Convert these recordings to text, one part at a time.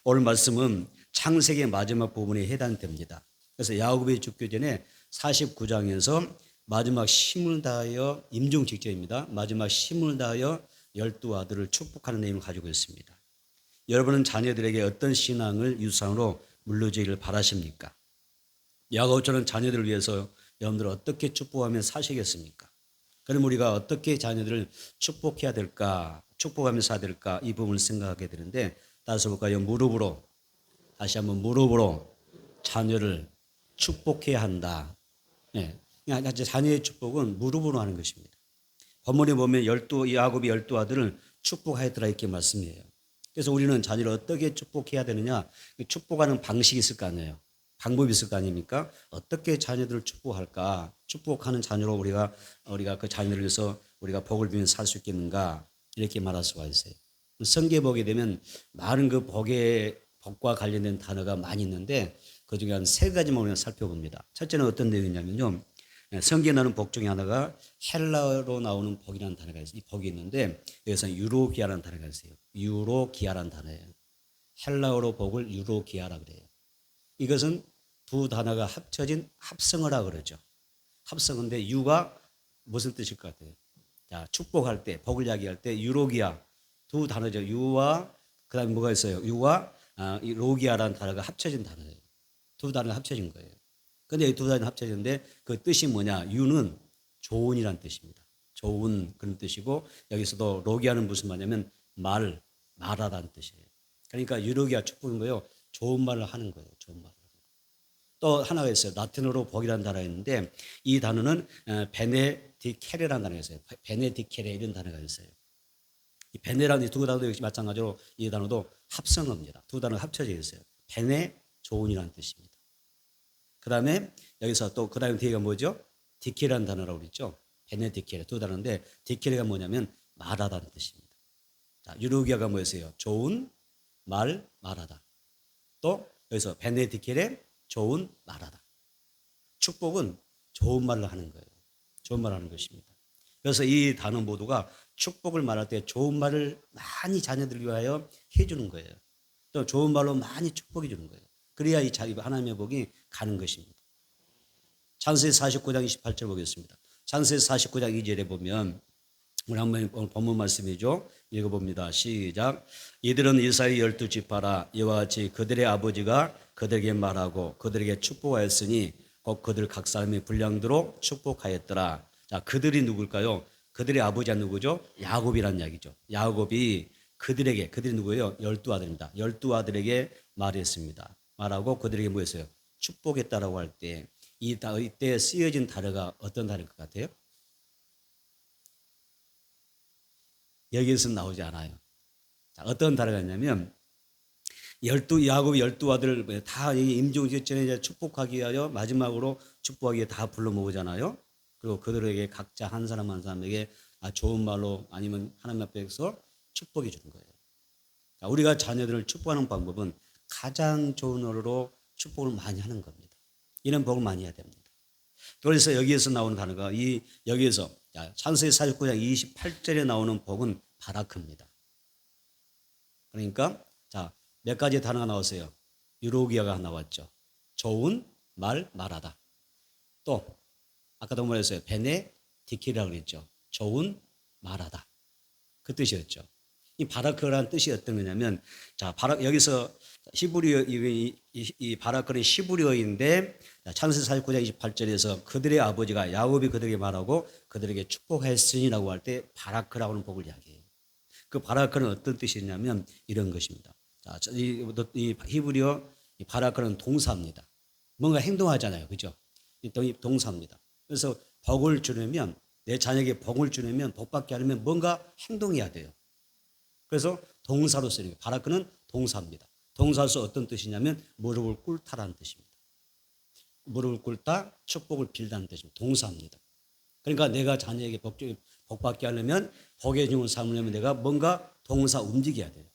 오늘 말씀은 창세기의 마지막 부분에 해당됩니다. 그래서 야곱이 죽기 전에 49장에서 마지막 힘을 다하여 임종 직전입니다. 마지막 힘을 다하여 12아들을 축복하는 내용을 가지고 있습니다. 여러분은 자녀들에게 어떤 신앙을 유산으로 물려주기를 바라십니까? 야곱처럼 자녀들을 위해서 여러분들 어떻게 축복하며 사시겠습니까? 그럼 우리가 어떻게 자녀들을 축복해야 될까, 축복하며 살아야 될까, 이 부분을 생각하게 되는데, 따라서 볼까요? 무릎으로, 다시 한번 무릎으로 자녀를 축복해야 한다. 네. 자녀의 축복은 무릎으로 하는 것입니다. 본문에 보면 야곱이 12아들을 축복하였더라 이렇게 말씀이에요. 그래서 우리는 자녀를 어떻게 축복해야 되느냐, 축복하는 방식이 있을 거 아니에요. 방법이 있을 거 아닙니까? 어떻게 자녀들을 축복할까? 축복하는 자녀로 우리가 그 자녀를 위해서 우리가 복을 빌며 살 수 있겠는가? 이렇게 말할 수가 있어요. 성경에 보게 되면 많은 그 복과 관련된 단어가 많이 있는데 그 중에 한 세 가지만 우리가 살펴봅니다. 첫째는 어떤 내용이냐면요. 성경에 나오는 복 중에 하나가 헬라어로 나오는 복이라는 단어가 있어요. 이 복이 있는데 여기서 유로기아라는 단어가 있어요. 유로기아라는 단어예요. 헬라어로 복을 유로기아라 그래요. 이것은 두 단어가 합쳐진 합성어라 그러죠. 합성어인데 유가 무슨 뜻일 것 같아요? 자, 축복할 때, 복을 이야기할 때 유로기아 두 단어죠. 유와 그다음에 뭐가 있어요? 유와 이 로기아라는 단어가 합쳐진 단어예요. 두 단어가 합쳐진 거예요. 근데 이 두 단어가 합쳐졌는데 그 뜻이 뭐냐? 유는 좋은이란 뜻입니다. 좋은 그런 뜻이고 여기서도 로기아는 무슨 말이냐면 말하다는 뜻이에요. 그러니까 유로기아 축복인 거예요. 좋은 말을 하는 거예요. 좋은 말을. 또 하나가 있어요. 라틴어로 복이라는 단어가 있는데 이 단어는 베네디케레라는 단어가 있어요. 베네디케레 이런 단어가 있어요. 이 베네라는 두 단어도 역시 마찬가지로 이 단어도 합성어입니다. 두 단어가 합쳐져 있어요. 베네 좋은이라는 뜻입니다. 그 다음에 여기서 또 그 다음에 뒤에가 뭐죠? 디케라는 단어라고 그랬죠. 베네디케레 두 단어인데 디케레가 뭐냐면 말하다는 뜻입니다. 자, 유로기아가 뭐였어요? 좋은 말하다. 또 여기서 베네디케레 좋은 말하다. 축복은 좋은 말을 하는 거예요. 좋은 말을 하는 것입니다. 그래서 이 단어 모두가 축복을 말할 때 좋은 말을 많이 자녀들 위하여 해주는 거예요. 또 좋은 말로 많이 축복해 주는 거예요. 그래야 이 하나님의 복이 가는 것입니다. 창세기 49장 28절 보겠습니다. 창세기 49장 2절에 보면 우리 한번 본문 말씀이죠. 읽어봅니다. 시작. 이들은 이스라엘 12지파라 이와 같이 그들의 아버지가 그들에게 말하고 그들에게 축복하였으니 곧 그들 각 사람이 분량대로 축복하였더라. 자, 그들이 누굴까요? 그들의 아버지가 누구죠? 야곱이란 이야기죠. 야곱이 그들이 누구예요? 12아들입니다. 12아들에게 말했습니다. 말하고 그들에게 뭐 했어요? 축복했다라고 할 때 이때 쓰여진 단어가 어떤 단어일 것 같아요? 여기에서는 나오지 않아요. 자, 어떤 단어가 있냐면 야곱이 12아들 다 임종 직전에 축복하기 위하여 마지막으로 축복하기 위해 다 불러 모으잖아요. 그리고 그들에게 각자 한 사람 한 사람에게 좋은 말로 아니면 하나님 앞에서 축복해 주는 거예요. 자, 우리가 자녀들을 축복하는 방법은 가장 좋은 언어로 축복을 많이 하는 겁니다. 이런 복을 많이 해야 됩니다. 그래서 여기에서 나오는 단어가 여기에서 창세기 49장 28절에 나오는 복은 바라크입니다. 그러니까 자, 몇 가지 단어가 나왔어요. 유로기아가 나왔죠. 좋은 말하다. 또 아까도 말했어요. 베네디키라고 그랬죠. 좋은 말하다. 그 뜻이었죠. 이 바라크라는 뜻이 어떤 거냐면 자, 여기서 히브리어 이 바라크는 히브리어인데 창세기 49장 28절에서 그들의 아버지가 야곱이 그들에게 말하고 그들에게 축복했으니라고 할 때 바라크라고 하는 복을 이야기해요. 그 바라크는 어떤 뜻이냐면 이런 것입니다. 자, 이 히브리어 이 바라크는 동사입니다. 뭔가 행동하잖아요. 그죠? 이 동사입니다. 그래서 복을 주려면 내 자녀에게 복을 주려면 복받게 하려면 뭔가 행동해야 돼요. 그래서 동사로 쓰는 거예요. 바라크는 동사입니다. 동사로서 어떤 뜻이냐면 무릎을 꿇다라는 뜻입니다. 무릎을 꿇다 축복을 빌다는 뜻입니다. 동사입니다. 그러니까 내가 자녀에게 복받게 하려면 복의 증을 삼으려면 내가 뭔가 동사 움직여야 돼요.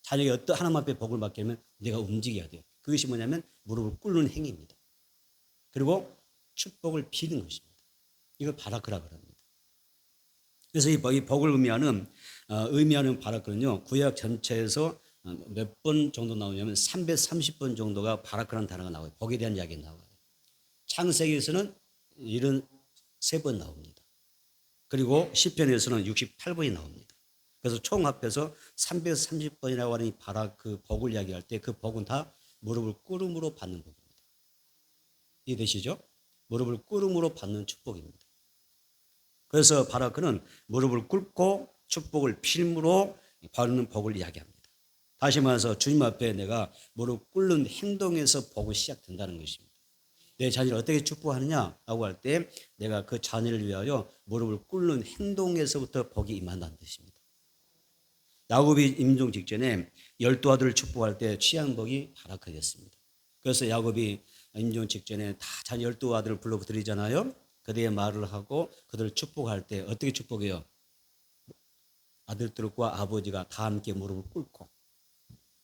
자녀에게 어떤 하나님 앞에 복을 받게 하면 내가 움직여야 돼요. 그것이 뭐냐면 무릎을 꿇는 행위입니다. 그리고 축복을 비는 것입니다. 이걸 바라크라고 합니다. 그래서 이 복을 의미하는 바라크는요 구약 전체에서 몇 번 정도 나오냐면 330번 정도가 바라크라는 단어가 나와요. 복에 대한 이야기가 나와요. 창세기에서는 73번 나옵니다. 그리고 시편에서는 68번이 나옵니다. 그래서 총 합해서 330번이라고 하는 그 복을 이야기할 때 그 복은 다 무릎을 꿇음으로 받는 복입니다. 이해되시죠? 무릎을 꿇음으로 받는 축복입니다. 그래서 바라크는 무릎을 꿇고 축복을 필므로 받는 복을 이야기합니다. 다시 말해서 주님 앞에 내가 무릎 꿇는 행동에서 복이 시작된다는 것입니다. 내 자녀를 어떻게 축복하느냐라고 할 때 내가 그 자녀를 위하여 무릎을 꿇는 행동에서부터 복이 임한다는 뜻입니다. 야곱이 임종 직전에 12아들을 축복할 때 취한 복이 바라크였습니다. 그래서 야곱이 임종 직전에 다 자녀 12아들을 불러드리잖아요. 그들의 말을 하고 그들을 축복할 때 어떻게 축복해요? 아들들과 아버지가 다 함께 무릎을 꿇고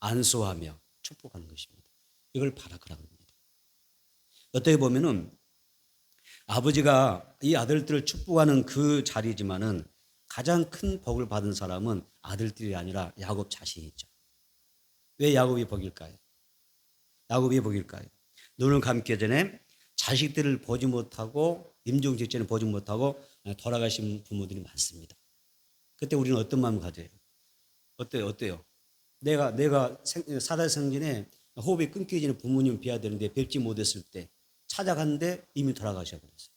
안수하며 축복하는 것입니다. 이걸 바라크라고 합니다. 어떻게 보면은 아버지가 이 아들들을 축복하는 그 자리지만은 가장 큰 복을 받은 사람은 아들들이 아니라 야곱 자신이죠. 왜 야곱이 복일까요? 야곱이 복일까요? 눈을 감기 전에 자식들을 보지 못하고 임종 직전에 보지 못하고 돌아가신 부모들이 많습니다. 그때 우리는 어떤 마음을 가져요? 어때요? 내가 살아생전에 호흡이 끊기기 전에 부모님 뵈야 되는데 뵙지 못했을 때 찾아갔는데 이미 돌아가셔 버렸어요.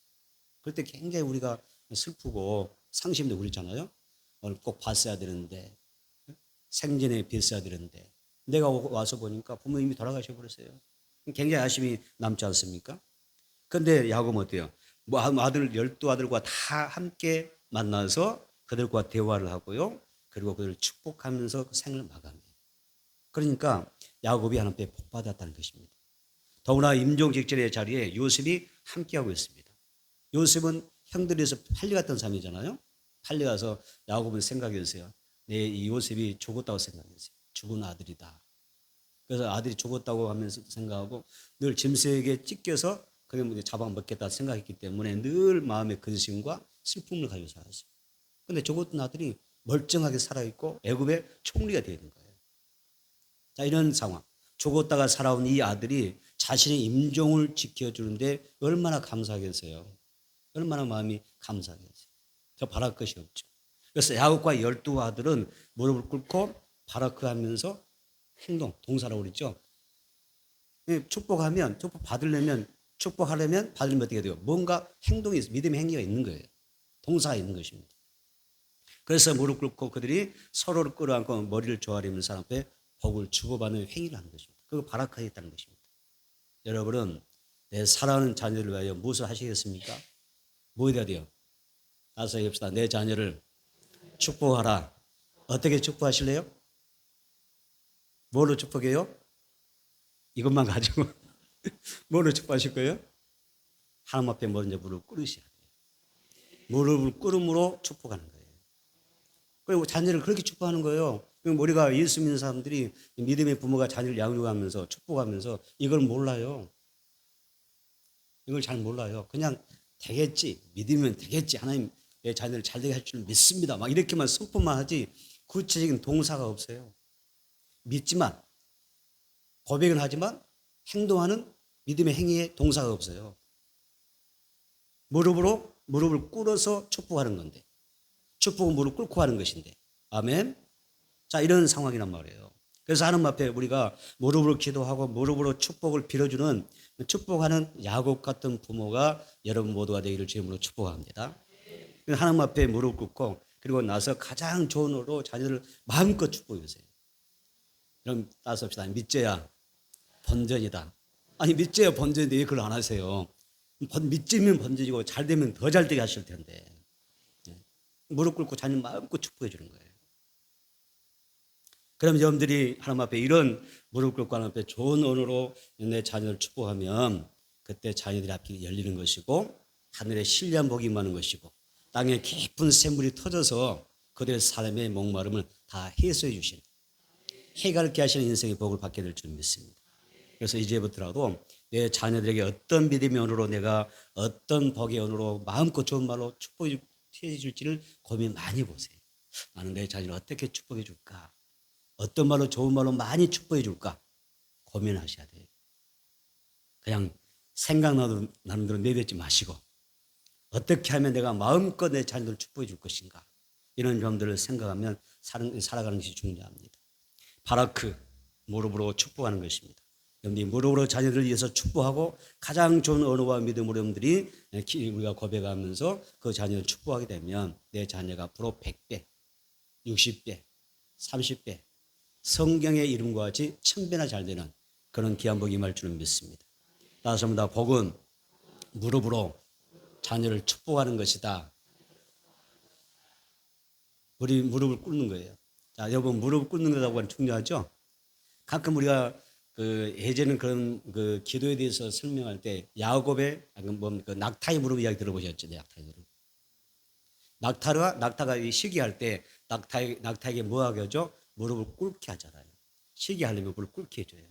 그럴 때 굉장히 우리가 슬프고 상심도 그렇잖아요. 오늘 꼭 봤어야 되는데 생전에 뵀어야 되는데 내가 와서 보니까 부모님이 돌아가셔 버렸어요. 굉장히 아쉬움이 남지 않습니까? 그런데 야곱은 어때요? 아들 12아들과 다 함께 만나서 그들과 대화를 하고요. 그리고 그들을 축복하면서 그 생을 마감해요. 그러니까 야곱이 하나님께 복받았다는 것입니다. 더구나 임종 직전의 자리에 요셉이 함께하고 있습니다. 요셉은 형들에서 팔려갔던 사람이잖아요. 팔려가서 야곱은 생각했어요. 내 이 요셉이 죽었다고 생각했어요. 죽은 아들이다. 그래서 아들이 죽었다고 하면서 생각하고 늘 짐승에게 찢겨서 그게 잡아먹겠다 생각했기 때문에 늘 마음의 근심과 슬픔을 가지고 살았어요. 그런데 죽었던 아들이 멀쩡하게 살아있고 애굽의 총리가 되는 거예요. 자, 이런 상황. 죽었다가 살아온 이 아들이 자신의 임종을 지켜주는데 얼마나 감사하겠어요. 얼마나 마음이 감사하겠어요. 저 바랄 것이 없죠. 그래서 야곱과 12아들은 무릎을 꿇고 바라크하면서 행동, 동사라고 그랬죠. 축복하면, 축복하려면 받으려면 어떻게 돼요? 뭔가 행동이, 믿음의 행위가 있는 거예요. 동사가 있는 것입니다. 그래서 무릎 꿇고 그들이 서로를 끌어안고 머리를 조아리면서 앞에 복을 주고받는 행위를 하는 것입니다. 그거 바라크하겠다는 것입니다. 여러분은 내 사랑하는 자녀를 위하여 무엇을 하시겠습니까? 뭐 해야 돼요? 나서 얘기합시다. 내 자녀를 축복하라. 어떻게 축복하실래요? 뭘로 축복해요? 이것만 가지고 뭘로 축복하실 거예요? 하나님 앞에 먼저 무릎을 꿇으셔야 돼요. 무릎을 꿇음으로 축복하는 거예요. 그리고 자녀를 그렇게 축복하는 거예요. 우리가 예수 믿는 사람들이 믿음의 부모가 자녀를 양육하면서 축복하면서 이걸 몰라요. 이걸 잘 몰라요. 그냥 되겠지. 믿으면 되겠지. 하나님 내 자녀를 잘 되게 할 줄 믿습니다. 막 이렇게만 선포만 하지 구체적인 동사가 없어요. 믿지만 고백은 하지만 행동하는 믿음의 행위에 동사가 없어요. 무릎을 꿇어서 축복하는 건데 축복은 무릎 꿇고 하는 것인데 아멘. 자, 이런 상황이란 말이에요. 그래서 하나님 앞에 우리가 무릎으로 기도하고 무릎으로 축복을 빌어주는 축복하는 야곱 같은 부모가 여러분 모두가 되기를 주님으로 축복합니다. 하나님 앞에 무릎 꿇고 그리고 나서 가장 좋은 으로 자녀를 마음껏 축복해 주세요. 그럼 따서 합시다. 믿져야 번전이다. 아니 믿져야 번전인데 왜 그걸 안 하세요? 믿지면 번전이고 잘 되면 더 잘 되게 하실 텐데. 무릎 꿇고 자녀 마음껏 축복해 주는 거예요. 그럼 여러분들이 하나님 앞에 이런 무릎 꿇고 하나님 앞에 좋은 언어로 내 자녀를 축복하면 그때 자녀들이 앞이 열리는 것이고 하늘에 신리한 복이 임하는 것이고 땅에 깊은 샘물이 터져서 그들의 삶의 목마름을 다 해소해 주시는 해갈게 하시는 인생의 복을 받게 될 줄 믿습니다. 그래서 이제부터라도 내 자녀들에게 어떤 믿음의 언어로 내가 어떤 복의 언어로 마음껏 좋은 말로 축복해 줄지를 고민 많이 보세요. 나는 내 자녀를 어떻게 축복해 줄까? 어떤 말로 좋은 말로 많이 축복해 줄까 고민하셔야 돼요. 그냥 생각나는 대로 내뱉지 마시고 어떻게 하면 내가 마음껏 내 자녀들을 축복해 줄 것인가 이런 점들을 생각하면 살아가는 것이 중요합니다. 바라크 무릎으로 축복하는 것입니다. 여러분들이 무릎으로 자녀들을 위해서 축복하고 가장 좋은 언어와 믿음으로 여러분들이 우리가 고백하면서 그 자녀를 축복하게 되면 내 자녀가 앞으로 100배, 60배, 30배 성경의 이름과 같이 1000배나 잘 되는 그런 귀한 복이 임할 줄은 믿습니다. 따라서 전부 다 복은 무릎으로 자녀를 축복하는 것이다. 우리 무릎을 꿇는 거예요. 자, 여러분 무릎을 꿇는 거라고 하는 중요하죠? 가끔 우리가 예전에는 그런 기도에 대해서 설명할 때 야곱의 낙타의 무릎 이야기 들어보셨죠? 낙타의 무릎. 낙타가 시기할 때 낙타에게 뭐 하게 하죠? 무릎을 꿇게 하잖아요. 시기하려면 무릎을 꿇게 해줘요.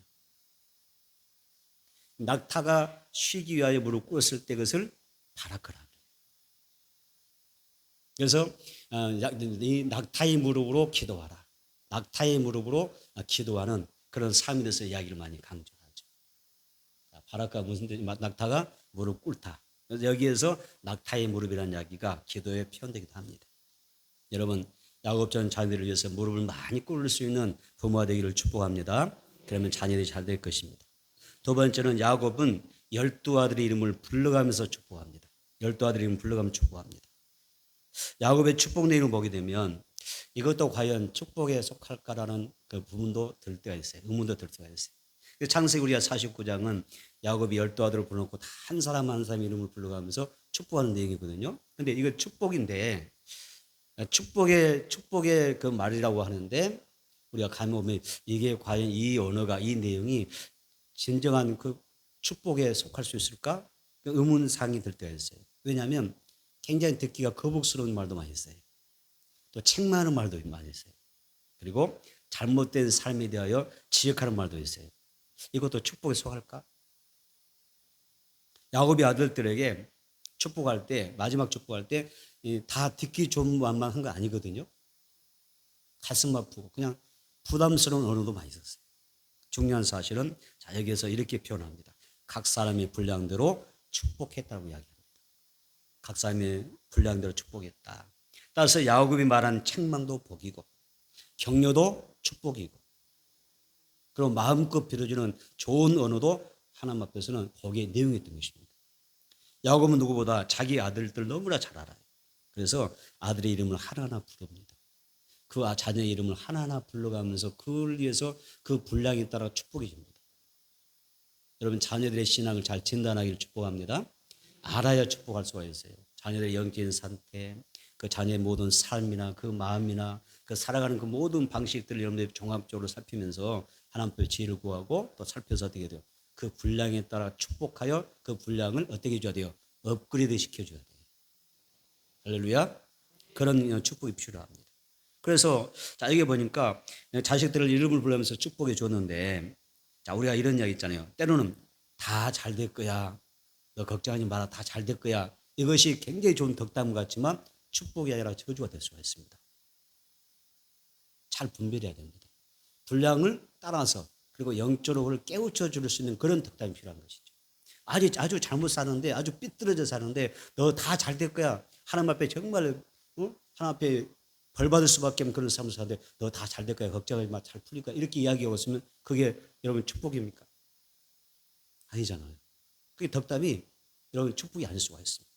낙타가 쉬기 위하여 무릎 꿇었을 때 그것을 바라크라 그래요. 그래서 이 낙타의 무릎으로 기도하라. 낙타의 무릎으로 기도하는 그런 삶에 대해서 이야기를 많이 강조하죠. 바라크가 무슨 뜻이 낙타가 무릎 꿇다. 그래서 여기에서 낙타의 무릎이라는 이야기가 기도에 표현되기도 합니다. 여러분 야곱처럼 자녀들을 위해서 무릎을 많이 꿇을 수 있는 부모가 되기를 축복합니다. 그러면 자녀들이 잘 될 것입니다. 두 번째는 야곱은 12아들의 이름을 불러가면서 축복합니다. 12아들의 이름을 불러가면서 축복합니다. 야곱의 축복 내용을 보게 되면 이것도 과연 축복에 속할까라는 그 부분도 들 때가 있어요. 의문도 들 때가 있어요. 창세기 우리가 49장은 야곱이 12아들을 불러놓고 한 사람 한 사람 이름을 불러가면서 축복하는 내용이거든요. 근데 이거 축복인데 축복의 그 말이라고 하는데 우리가 가면 보면 이게 과연 이 언어가 이 내용이 진정한 그 축복에 속할 수 있을까? 의문사항이 들 때가 있어요. 왜냐하면 굉장히 듣기가 거북스러운 말도 많이 있어요. 또 책망하는 말도 많이 있어요. 그리고 잘못된 삶에 대하여 지적하는 말도 있어요. 이것도 축복에 속할까? 야곱이 아들들에게 축복할 때 마지막 축복할 때 다 듣기 좋은 말만 한 거 아니거든요. 가슴 아프고 그냥 부담스러운 언어도 많이 있었어요. 중요한 사실은 자 여기에서 이렇게 표현합니다. 각 사람의 분량대로 축복했다고 이야기합니다. 각 사람의 분량대로 축복했다. 따라서 야곱이 말한 책망도 복이고 격려도 축복이고 그리고 마음껏 빌어주는 좋은 언어도 하나님 앞에서는 복의 내용이었던 것입니다. 야곱은 누구보다 자기 아들들 너무나 잘 알아요. 그래서 아들의 이름을 하나하나 부릅니다. 그 자녀의 이름을 하나하나 불러가면서 그를 위해서 그 분량에 따라 축복해 줍니다. 여러분 자녀들의 신앙을 잘 진단하기를 축복합니다. 알아야 축복할 수가 있어요. 자녀들의 영적인 상태, 그 자녀의 모든 삶이나 그 마음이나 그 살아가는 그 모든 방식들을 여러분들이 종합적으로 살피면서 하나님 앞에 지혜를 구하고 또 살펴서 어떻게 돼요? 그 분량에 따라 축복하여 그 분량을 어떻게 해줘야 돼요? 업그레이드 시켜줘야 돼요. 할렐루야. 그런 축복이 필요합니다. 그래서 자 여기 보니까 자식들을 이름을 부르면서 축복해 줬는데 자 우리가 이런 이야기 있잖아요. 때로는 다 잘 될 거야. 너 걱정하지 마라. 다 잘 될 거야. 이것이 굉장히 좋은 덕담 같지만 축복이 아니라 저주가 될 수가 있습니다. 잘 분별해야 됩니다. 분량을 따라서 그리고 영적으로 그걸 깨우쳐 줄 수 있는 그런 덕담이 필요한 것이죠. 아주 잘못 사는데 아주 삐뚤어져 사는데 너 다 잘 될 거야. 하나님 앞에 정말 하나님 앞에 벌 받을 수밖에 없는 그런 삶을 사는데 너 다 잘 될 거야. 걱정하지 마. 잘 풀릴 거야. 이렇게 이야기하고 있으면 그게 여러분 축복입니까? 아니잖아요. 그게 덕담이 여러분 축복이 아닐 수가 있습니다.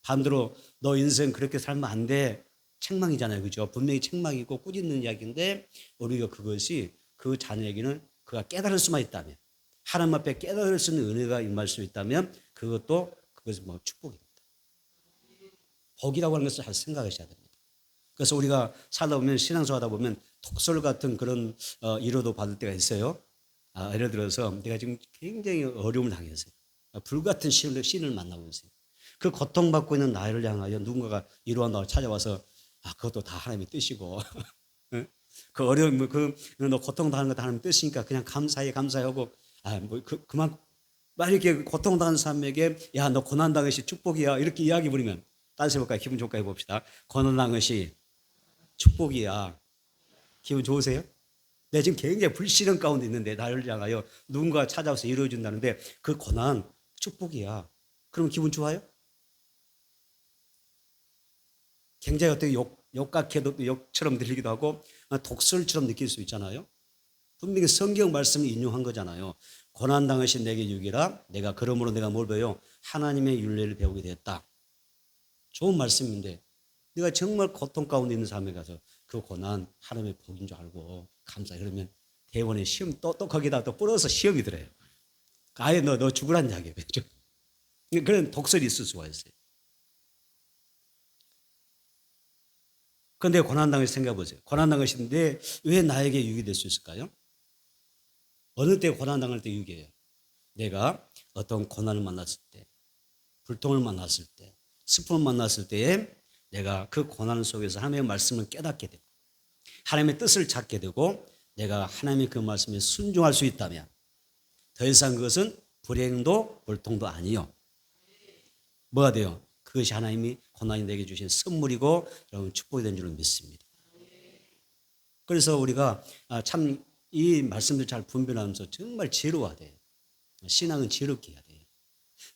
반대로 너 인생 그렇게 살면 안 돼. 책망이잖아요. 그죠? 분명히 책망이고 꾸짖는 이야기인데 우리가 그것이 그 자녀에게는 그가 깨달을 수만 있다면 하나님 앞에 깨달을 수 있는 은혜가 임할 수 있다면 그것은 뭐 축복입니다. 복이라고 하는 것을 잘 생각하셔야 됩니다. 그래서 우리가 살다 보면 신앙생활 하다 보면 독설 같은 그런 위로도 받을 때가 있어요. 예를 들어서 내가 지금 굉장히 어려움을 당했어요. 불같은 신을 만나고 있어요. 그 고통받고 있는 나를 향하여 누군가가 위로한다고 찾아와서 그것도 다 하나님의 뜻이고 그 어려움 너 고통당하는 것도 하나님의 뜻이니까 그냥 감사하고 그만 만약에 고통당하는 사람에게 야 너 고난당한 것이 축복이야 이렇게 이야기 부리면 딴 해볼까요? 기분 좋게 해봅시다. 고난당한 것이 축복이야. 기분 좋으세요? 내가 지금 굉장히 불신앙 가운데 있는데 나를 향하여 누군가 찾아와서 이루어준다는데 그 고난 축복이야. 그러면 기분 좋아요? 굉장히 어떻게 욕각해도 욕처럼 들리기도 하고 독설처럼 느낄 수 있잖아요. 분명히 성경 말씀을 인용한 거잖아요. 고난당하신 내게 유기라. 내가 그러므로 내가 뭘 배워요? 하나님의 윤례를 배우게 됐다. 좋은 말씀인데 내가 정말 고통 가운데 있는 삶에 가서 그 고난 하나님의 복인 줄 알고 감사해. 그러면 대원의 시험 똑똑하게다 또 뿌려서 시험이 들어요. 아예 너 죽으란 이야기예요. 그런 독설이 있을 수가 있어요. 그런데 고난당하신 생각해 보세요. 고난당하신데 왜 나에게 유익이 될 수 있을까요? 어느 때 고난당할 때 유익이에요? 내가 어떤 고난을 만났을 때, 불통을 만났을 때, 슬픔을 만났을 때에 내가 그 고난 속에서 하나님의 말씀을 깨닫게 되고 하나님의 뜻을 찾게 되고 내가 하나님의 그 말씀에 순종할 수 있다면 더 이상 그것은 불행도 불통도 아니요. 뭐가 돼요? 그것이 하나님이 고난이 내게 주신 선물이고 여러분 축복이 된 줄을 믿습니다. 그래서 우리가 참 이 말씀들 잘 분별하면서 정말 지혜로워야 돼요. 신앙은 지혜롭게 해야 돼요.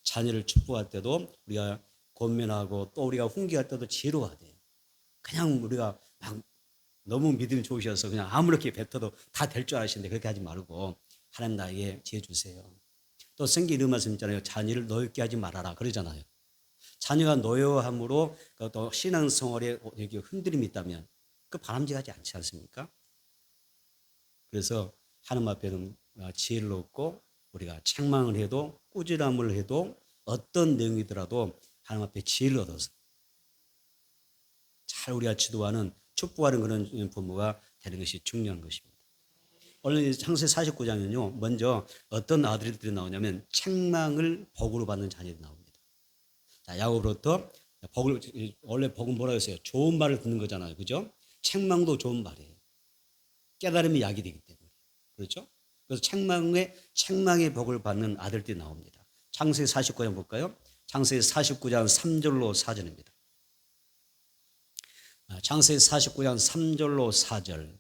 자녀를 축복할 때도 우리가 권면하고 또 우리가 훈계할 때도 지혜로워야 돼요. 그냥 우리가 막 너무 믿음이 좋으셔서 그냥 아무렇게 뱉어도 다 될 줄 아시는데 그렇게 하지 말고 하나님 나에게 지혜 주세요. 또 성경 이런 말씀 있잖아요. 자녀를 노엽게 하지 말아라 그러잖아요. 자녀가 노여함으로 또 신앙생활에 이렇게 흔들림이 있다면 그 바람직하지 않지 않습니까? 그래서 하나님 앞에는 지혜를 얻고 우리가 책망을 해도 꾸지람을 해도 어떤 내용이더라도 하나님 앞에 지혜를 얻어서 잘 우리가 지도하는 축복하는 그런 부모가 되는 것이 중요한 것입니다. 오늘 창세기 49장은요. 먼저 어떤 아들들이 나오냐면 책망을 복으로 받는 자녀들이 나옵니다. 자, 야곱으로부터 복을 원래 복은 뭐라고 했어요? 좋은 말을 듣는 거잖아요. 그죠? 책망도 좋은 말이에요. 깨달음이 약이 되기 때문에. 그렇죠? 그래서 책망의 복을 받는 아들들이 나옵니다. 창세기 49장 볼까요? 창세기 49장 3절로 4절입니다. 창세기 49장 3절로 4절.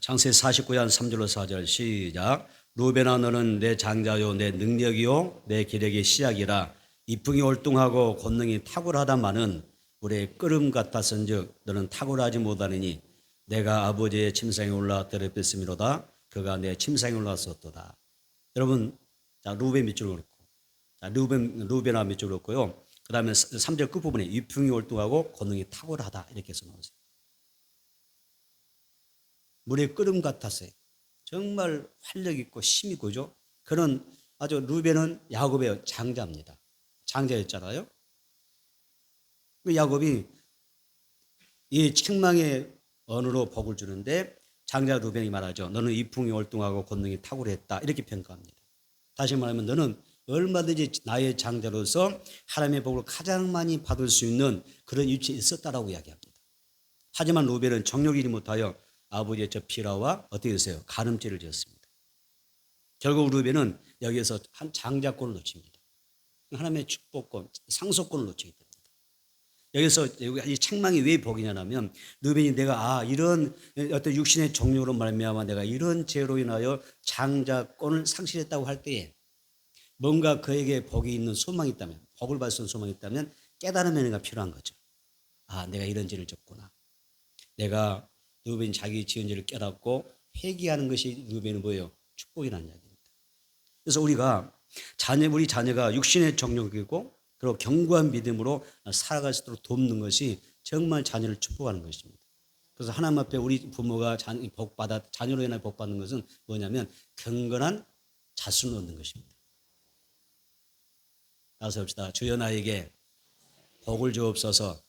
창세기 49장 3절로 4절 시작. 루벤아 너는 내 장자요 내 능력이요 내 기력의 시작이라. 이풍이 올뚱하고 권능이 탁월하다마는 물의 끓음 같았은즉 너는 탁월하지 못하느니 내가 아버지의 침상에 올라 더럽혔음이로다. 그가 내 침상에 올라섰도다. 여러분, 자 루벤 밑줄을 그렇고, 자 루벤아 밑줄을 그렇고요. 그 다음에 3절 끝부분에 이풍이 올뚱하고 권능이 탁월하다 이렇게 써 나오세요. 물의 끓음 같았어요. 정말 활력 있고 힘 있고죠. 그런 아주 루벤은 야곱의 장자입니다. 장자였잖아요. 야곱이 이 책망의 언어로 복을 주는데 장자 루벤이 말하죠. 너는 이풍이 올뚱하고 권능이 탁월했다 이렇게 평가합니다. 다시 말하면 너는 얼마든지 나의 장자로서 하나님의 복을 가장 많이 받을 수 있는 그런 위치에 있었다라고 이야기합니다. 하지만 루벤은 정욕이지 못하여 아버지의 저 비라와 어떻게 됐어요? 가늠죄를 지었습니다. 결국 루벤은 여기에서 한 장자권을 놓칩니다. 하나님의 축복권, 상속권을 놓치게 됩니다. 여기서 이 책망이 왜 복이냐면 루벤이 내가 이런 어떤 육신의 종류로 말미암아 내가 이런 죄로 인하여 장자권을 상실했다고 할 때에 뭔가 그에게 복이 있는 소망이 있다면, 복을 받을 수 있는 소망이 있다면 깨달음의 은혜가 필요한 거죠. 내가 이런 죄를 졌구나. 내가 루벤이 자기 지은 죄를 깨닫고 회개하는 것이 루벤은 뭐예요? 축복이라는 이야기입니다. 그래서 우리가 우리 자녀가 육신의 정욕이고 그리고 견고한 믿음으로 살아갈 수 있도록 돕는 것이 정말 자녀를 축복하는 것입니다. 그래서 하나님 앞에 우리 부모가 자녀로 인해 복 받는 것은 뭐냐면 경건한 자손을 얻는 것입니다. 따라서 봅시다. 주여 나에게 복을 주옵소서.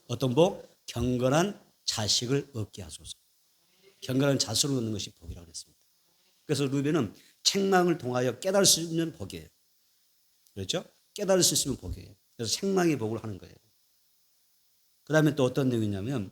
어떤 복? 경건한 자식을 얻게 하소서. 경건한 자손을 얻는 것이 복이라고 했습니다. 그래서 루벤은 책망을 통하여 깨달을 수 있는 복이에요. 그렇죠? 깨달을 수 있으면 복이에요. 그래서 책망의 복을 하는 거예요. 그 다음에 또 어떤 내용이냐면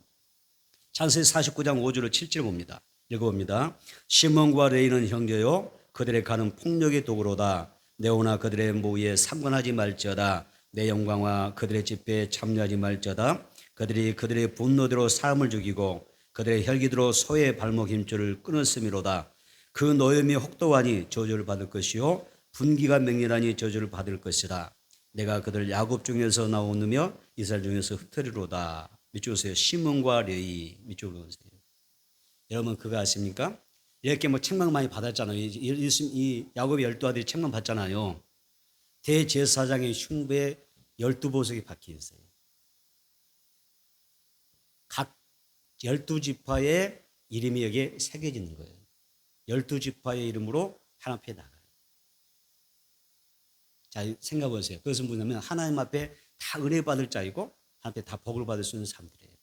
창세기 49장 5절로 7절 봅니다. 읽어봅니다. 시몬과 레이는 형제요 그들의 가는 폭력의 도구로다. 네오나 그들의 모의에 상관하지 말지어다. 내 영광과 그들의 집회에 참여하지 말자다. 그들이 그들의 분노대로 사람을 죽이고 그들의 혈기대로 소의 발목 힘줄을 끊었음이로다. 그 노염이 혹독하니 저주를 받을 것이요 분기가 맹렬하니 저주를 받을 것이다. 내가 그들 야곱 중에서 나오느며 이스라엘 중에서 흩으리로다. 밑줄 보세요. 시몬과 레위. 밑줄로 보세요. 여러분 그거 아십니까? 이렇게 뭐 책망 많이 받았잖아요. 이 야곱의 12아들이 책망 받잖아요. 대제사장의 흉부에 12보석이 박혀 있어요. 각 12지파의 이름이 여기에 새겨지는 거예요. 12지파의 이름으로 하나님 앞에 나가요. 자, 생각해 보세요. 그것은 뭐냐면 하나님 앞에 다 은혜 받을 자이고 하나님 앞에 다 복을 받을 수 있는 사람들이에요.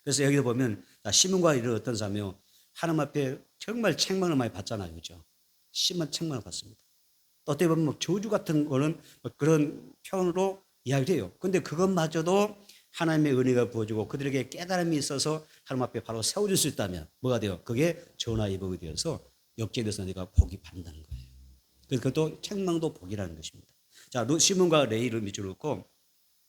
그래서 여기서 보면 시몬과 이런 어떤 사람이요. 하나님 앞에 정말 책망을 많이 받잖아요. 그죠? 심한 책망을 받습니다. 또 어떻게 보면 저주 같은 거는 그런 표현으로 이야기를 해요. 근데 그것마저도 하나님의 은혜가 부어지고 그들에게 깨달음이 있어서 하나님 앞에 바로 세워질 수 있다면 뭐가 돼요? 그게 전화 이복이 되어서 역제돼서 내가 복이 받는다는 거예요. 그래서 그것도 책망도 복이라는 것입니다. 자, 시몬과 레위를 밑줄로 놓고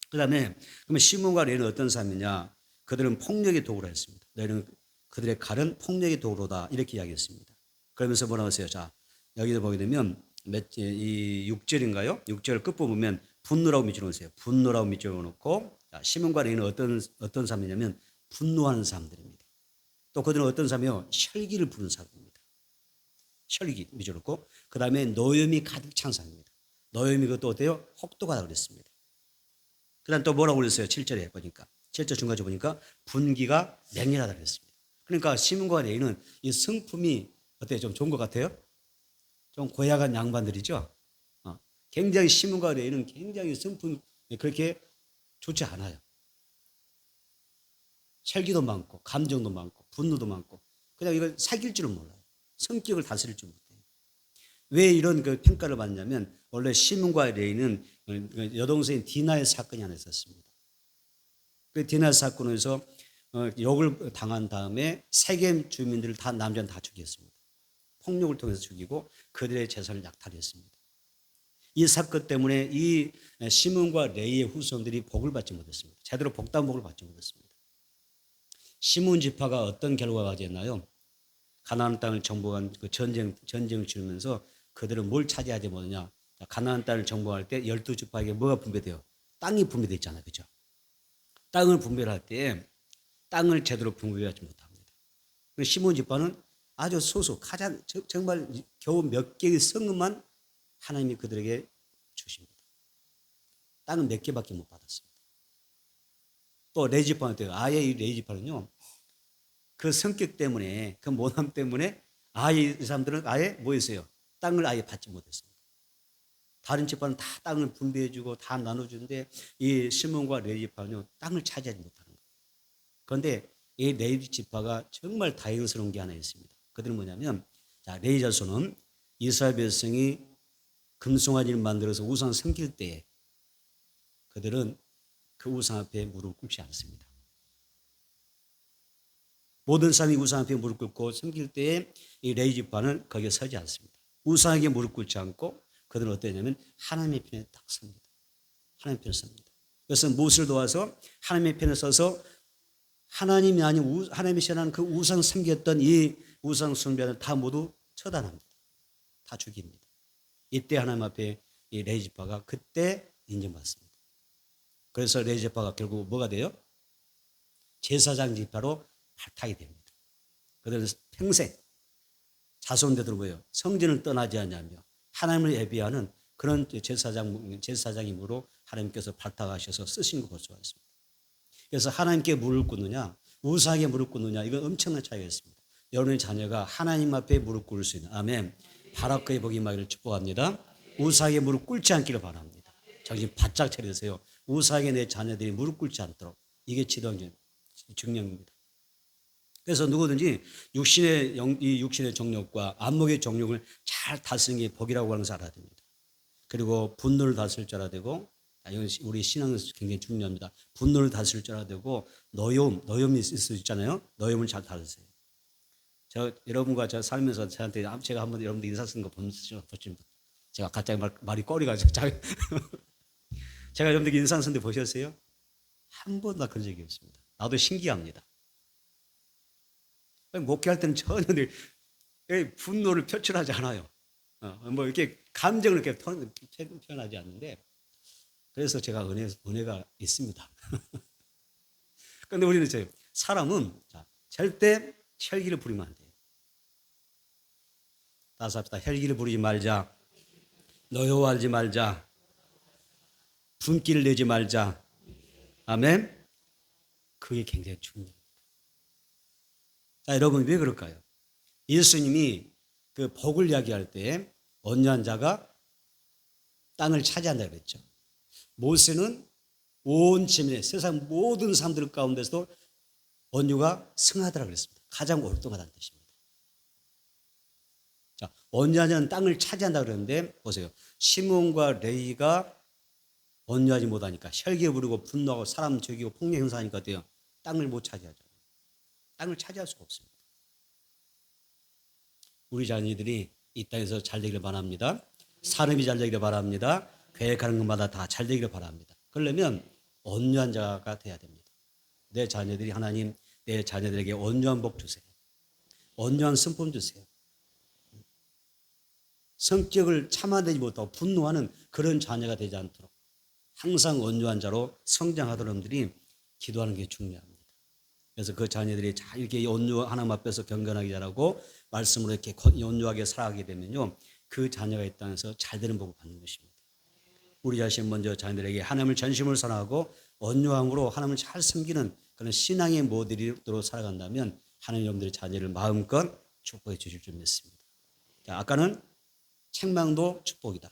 그 다음에 그러면 시몬과 레위는 어떤 사람이냐? 그들은 폭력의 도구로 했습니다. 너희는 그들의 칼은 폭력의 도구로다 이렇게 이야기했습니다. 그러면서 뭐라고 했어요? 자, 여기서 보게 되면 이 6절인가요? 6절 끝부분 보면 분노라고 밑줄로 놓으세요. 분노라고 밑줄로 놓고 시몬과 레위는 어떤 사람이냐면 분노하는 사람들입니다. 또 그들은 어떤 사람이요? 혈기를 부는 사람입니다. 혈기 밑줄로 놓고 그 다음에 노염이 가득 찬 사람입니다. 노염이 그것도 어때요? 혹독하다고 그랬습니다. 그 다음 또 뭐라고 그랬어요? 7절에 보니까 7절 중간에 보니까 분기가 맹렬하다고 그랬습니다. 그러니까 시몬과 레위는 이 성품이 어때요? 좀 좋은 것 같아요? 좀 고약한 양반들이죠. 굉장히 시몬과 레위는 굉장히 성품이 그렇게 좋지 않아요. 혈기도 많고 감정도 많고 분노도 많고 그냥 이걸 사귈 줄은 몰라요. 성격을 다스릴 줄 못해요. 왜 이런 그 평가를 받냐면 원래 시몬과 레위는 여동생 디나의 사건이 하나 있었습니다. 그 디나 사건에서 욕을 당한 다음에 세겜 주민들을 다 남자는 다 죽였습니다. 폭력을 통해서 죽이고 그들의 재산을 약탈했습니다. 이 사건 때문에 이 시몬과 레위의 후손들이 복을 받지 못했습니다. 제대로 복단 복을 받지 못했습니다. 시몬 지파가 어떤 결과가 가졌나요? 가나안 땅을 정복한 그 전쟁을 치르면서 그들은 뭘 차지하지 못하냐? 가나안 땅을 정복할 때 12지파에게 뭐가 분배돼요? 땅이 분배되어 있잖아요. 그죠? 땅을 분배할 때 땅을 제대로 분배하지 못합니다. 시몬 지파는 아주 소수, 가장 정말 겨우 몇 개의 성읍만 하나님이 그들에게 주십니다. 땅은 몇 개밖에 못 받았습니다. 또 레위 지파는 어때요? 아예 이 레위 지파는요. 그 성격 때문에 그 모함 때문에 아예 이 사람들은 아예 뭐였어요? 땅을 아예 받지 못했습니다. 다른 지파는 다 땅을 분배해주고 다 나눠주는데 이 시몬과 레위 지파는요 땅을 차지하지 못하는 거예요. 그런데 이 레위 지파가 정말 다행스러운 게 하나 있습니다. 그들은 뭐냐면 레위 자손은 이스라엘 백성이 금송아지를 만들어서 우상 섬길 때에 그들은 그 우상 앞에 무릎 꿇지 않습니다. 모든 사람이 우상 앞에 무릎 꿇고 섬길 때에 이 레위 지파는 거기에 서지 않습니다. 우상에게 무릎 꿇지 않고 그들은 어떠냐면 하나님의 편에 딱 섭니다. 하나님의 편에 섭니다. 그래서 무엇을 도와서 하나님의 편에 서서 하나님이 아닌 하나님이 싫어하는 그 우상 섬겼던 이 우상 숭배를 다 모두 처단합니다. 다 죽입니다. 이때 하나님 앞에 이 레위 지파가 그때 인정받습니다. 그래서 레위 지파가 결국 뭐가 돼요? 제사장 지파로 발탁이 됩니다. 그들은 평생 자손들은 뭐예요? 성전을 떠나지 않냐며 하나님을 예비하는 그런 제사장임으로 하나님께서 발탁하셔서 쓰신 거 볼 수가 있습니다. 그래서 하나님께 무릎 꿇느냐, 우상에게 무릎 꿇느냐, 이건 엄청난 차이가 있습니다. 여러분의 자녀가 하나님 앞에 무릎 꿇을 수 있는 아멘. 바라크의 복이 임하기를 축복합니다. 우상에게 무릎 꿇지 않기를 바랍니다. 정신 바짝 차리세요. 우상에게 내 자녀들이 무릎 꿇지 않도록 이게 중령입니다. 그래서 누구든지 이 육신의 정욕과 안목의 정욕을 잘 다스리는 게 복이라고 하는 것을 알아야 됩니다. 그리고 분노를 다스릴 줄 알아야 되고, 이건 우리 신앙은 굉장히 중요합니다. 분노를 다스릴 줄 알아야 되고, 노염이 있을 수 있잖아요. 노염을 잘 다루세요. 여러분과 제가 살면서 제가 한번 여러분들 인사 쓰는 거 보시면 제가 갑자기 말이 꺼리가지고 제가 여러분들 인상선대 보셨어요? 한 번도 그런 적이 없습니다. 나도 신기합니다. 목회할 때는 전혀 분노를 표출하지 않아요. 뭐 이렇게 감정을 이렇게 표현하지 않는데, 그래서 제가 은혜가 있습니다. 그런데 우리는 사람은 절대 혈기를 부리면 안 돼요. 다시 합시다. 혈기를 부리지 말자. 노여워하지 말자. 분기를 내지 말자. 아멘. 그게 굉장히 중요해요. 자, 여러분 왜 그럴까요? 예수님이 그 복을 이야기할 때 온유한 자가 땅을 차지한다고 그랬죠. 모세는 온 지면에 세상 모든 사람들 가운데서도 온유가 승하더라 그랬습니다. 가장 월등하다는 뜻입니다. 자, 온유한 자는 땅을 차지한다 그러는데 보세요. 시몬과 레위가 온유하지 못하니까 혈기 부리고 분노하고 사람 죽이고 폭력 행사하니까 어때요? 땅을 못 차지하죠. 땅을 차지할 수가 없습니다. 우리 자녀들이 이 땅에서 잘 되기를 바랍니다. 사람이 잘 되기를 바랍니다. 계획하는 것마다 다 잘 되기를 바랍니다. 그러려면 온유한 자가 돼야 됩니다. 내 자녀들이 하나님 내 자녀들에게 온유한 복 주세요. 온유한 성품 주세요. 성격을 참아내지 못하고 분노하는 그런 자녀가 되지 않도록 항상 온유한 자로 성장하도록 여러분들이 기도하는 게 중요합니다. 그래서 그 자녀들이 잘 이렇게 온유 하나님 앞에서 경건하게 자라고 말씀으로 이렇게 온유하게 살아가게 되면요, 그 자녀가 이 땅에서 잘 되는 복을 받는 것입니다. 우리 자신 먼저 자녀들에게 하나님을 전심으로 사랑하고 온유함으로 하나님을 잘 섬기는 그런 신앙의 모델로 살아간다면 하나님 여러분들의 자녀를 마음껏 축복해 주실 줄 믿습니다. 자, 아까는 책망도 축복이다.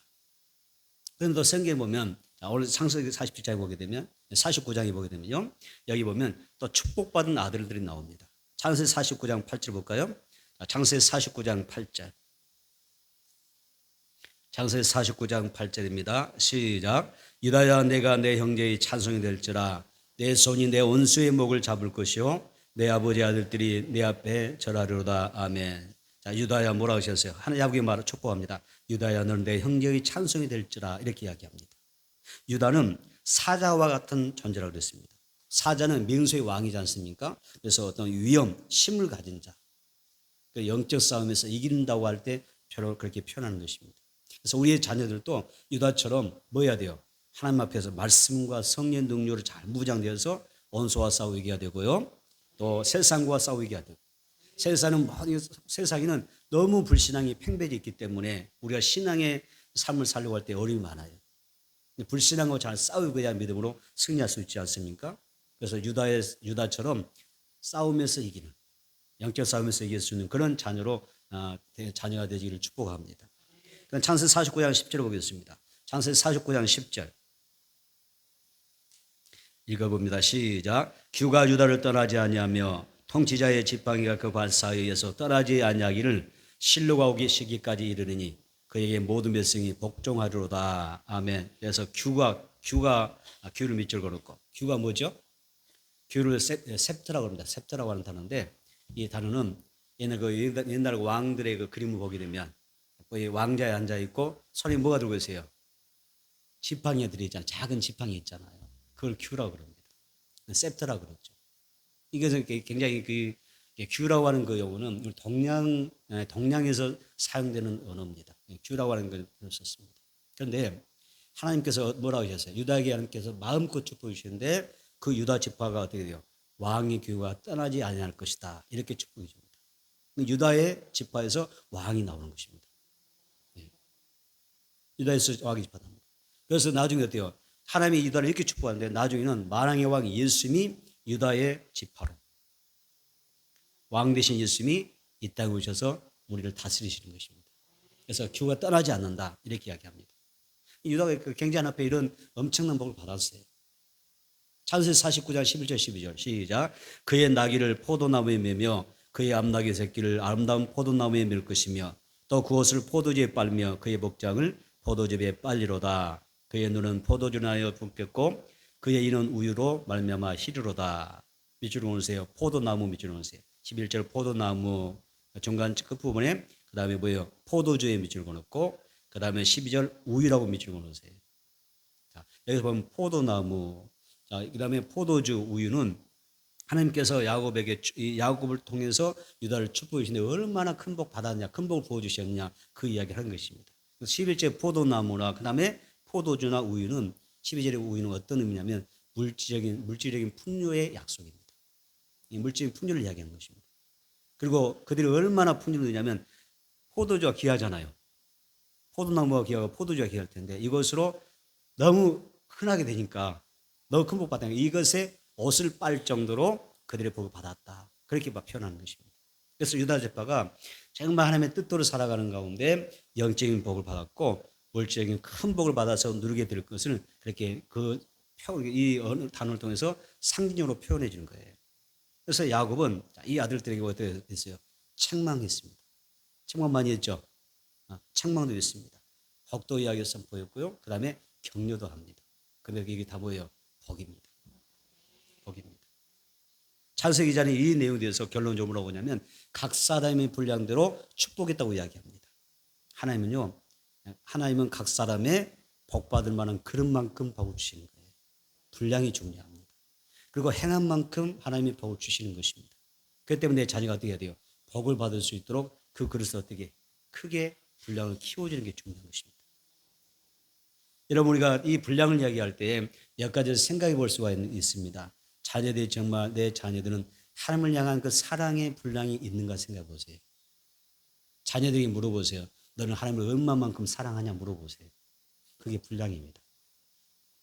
그런데 또 성경에 보면 오늘 창세기 47장에 보게 되면 49장에 보게 되면요, 여기 보면 또 축복받은 아들들이 나옵니다. 창세기 49장 8절 볼까요? 창세기 49장 8절. 창세기 49장 8절입니다. 시작. 유다야 내가 내 형제의 찬송이 될지라 내 손이 내 원수의 목을 잡을 것이요 내 아버지 아들들이 내 앞에 절하리로다. 아멘. 자, 유다야 뭐라고 하셨어요? 하나님 아버지 말을 축복합니다. 유다야 너는 내 형제의 찬송이 될지라 이렇게 이야기합니다. 유다는 사자와 같은 존재라고 그랬습니다. 사자는 맹수의 왕이지 않습니까? 그래서 어떤 위엄, 힘을 가진 자, 그 영적 싸움에서 이긴다고 할 때 그렇게 표현하는 것입니다. 그래서 우리의 자녀들도 유다처럼 뭐 해야 돼요? 하나님 앞에서 말씀과 성령 능력으로 잘 무장되어서 원수와 싸우게 해야 되고요, 또 세상과 싸우게 해야 되고, 세상에는 너무 불신앙이 팽배해 있기 때문에 우리가 신앙의 삶을 살려고 할 때 어려움이 많아요. 불신앙과 잘 싸우고야 믿음으로 승리할 수 있지 않습니까? 그래서 유다처럼 싸우면서 이기는, 영적 싸움에서 이길 수 있는 그런 자녀가 되기를 축복합니다. 창세기 49장 10절 보겠습니다. 창세기 49장 10절 읽어봅니다. 시작. 규가 유다를 떠나지 아니하며 통치자의 지팡이가 그 발사에 의해서 떠나지 아니하기를 실로가 오기 시기까지 이르느니 그에게 모든 백성이 복종하리로다. 아멘. 그래서 규를 밑줄 그었고, 규가 뭐죠? 규를 셉트라고 합니다. 셉트라고 하는 단어인데, 이 단어는 옛날 왕들의 그 그림을 보게 되면 왕자에 앉아 있고 손에 뭐가 들고 있어요? 지팡이 들이잖아요. 작은 지팡이 있잖아요. 그걸 규라고 그럽니다. 셉트라고 그러죠. 이것은 굉장히 규라고 하는 그 용어는 동양에서 사용되는 언어입니다. 규라고 하는 걸 썼습니다. 그런데 하나님께서 뭐라고 하셨어요? 유다에게 하나님께서 마음껏 축복해 주시는데 그 유다 지파가 어떻게 돼요? 왕의 규가 떠나지 아니할 것이다. 이렇게 축복해 줍니다. 유다의 지파에서 왕이 나오는 것입니다. 유다에서 왕이 지파답니다. 그래서 나중에 어때요? 하나님이 유다를 이렇게 축복하는데 나중에는 만왕의 왕 예수님이 유다의 지파로, 왕 되신 예수님이 이 땅에 오셔서 우리를 다스리시는 것입니다. 그래서 규가 떠나지 않는다 이렇게 이야기합니다. 유다가 그 경제한 앞에 이런 엄청난 복을 받았어요. 창세기 49장 11절 12절 시작. 그의 나귀를 포도나무에 매며 그의 암나귀 새끼를 아름다운 포도나무에 맬 것이며 또 그것을 포도주에 빨며 그의 복장을 포도즙에 빨리로다. 그의 눈은 포도주로 하여 붓겠고 그의 이는 우유로 말미암아 희르로다. 밑줄을 놓으세요. 포도나무 밑줄을 놓으세요. 11절 포도나무 중간 끝부분에 그 다음에 뭐예요? 포도주에 밑줄을 놓고 그 다음에 12절 우유라고 밑줄을 놓으세요. 자, 여기서 보면 포도나무, 자, 그다음에 포도주, 우유는 하나님께서 야곱에게 이 야곱을 통해서 유다를 축복해 주시는데 얼마나 큰 복 받았냐, 큰 복을 부어 주셨냐 그 이야기를 하는 것입니다. 11절 포도나무나 그다음에 포도주나 우유는 12절의 우유는 어떤 의미냐면 물질적인 풍요의 약속입니다. 이 물질적인 풍요를 이야기하는 것입니다. 그리고 그들이 얼마나 풍요를 누리냐면 포도주가 귀하잖아요. 포도나무가 귀하고 포도주가 귀할 텐데 이것으로 너무 흔하게 되니까 너무 큰 복 받다니까 이것에 옷을 빨 정도로 그들의 복을 받았다. 그렇게 표현하는 것입니다. 그래서 유다 지파가 정말 하나님의 뜻대로 살아가는 가운데 영적인 복을 받았고 물질적인 큰 복을 받아서 누리게 될 것을 그렇게 이 어느 단어를 통해서 상징적으로 표현해 주는 거예요. 그래서 야곱은 이 아들들에게 어떻게 됐어요? 책망했습니다. 책망 많이 했죠. 책망도 했습니다. 복도 이야기 선포했고요. 그 다음에 격려도 합니다. 근데 이게 다 뭐예요? 복입니다. 복입니다. 창세기 기자는 이 내용에 대해서 결론적으로 뭐라고 하냐면 각 사람의 분량대로 축복했다고 이야기합니다. 하나님은 각 사람의 복 받을 만한 그릇만큼 복을 주시는 거예요. 분량이 중요합니다. 그리고 행한 만큼 하나님이 복을 주시는 것입니다. 그렇기 때문에 내 자녀가 어떻게 해야 돼요? 복을 받을 수 있도록 그 그릇을 어떻게 크게 분량을 키워주는 게 중요한 것입니다. 여러분 우리가 이 분량을 이야기할 때 몇 가지를 생각해 볼 수가 있습니다. 자녀들이 정말 내 자녀들은 하나님을 향한 그 사랑의 분량이 있는가 생각해 보세요. 자녀들에게 물어보세요. 너는 하나님을 얼마만큼 사랑하냐 물어보세요. 그게 분량입니다.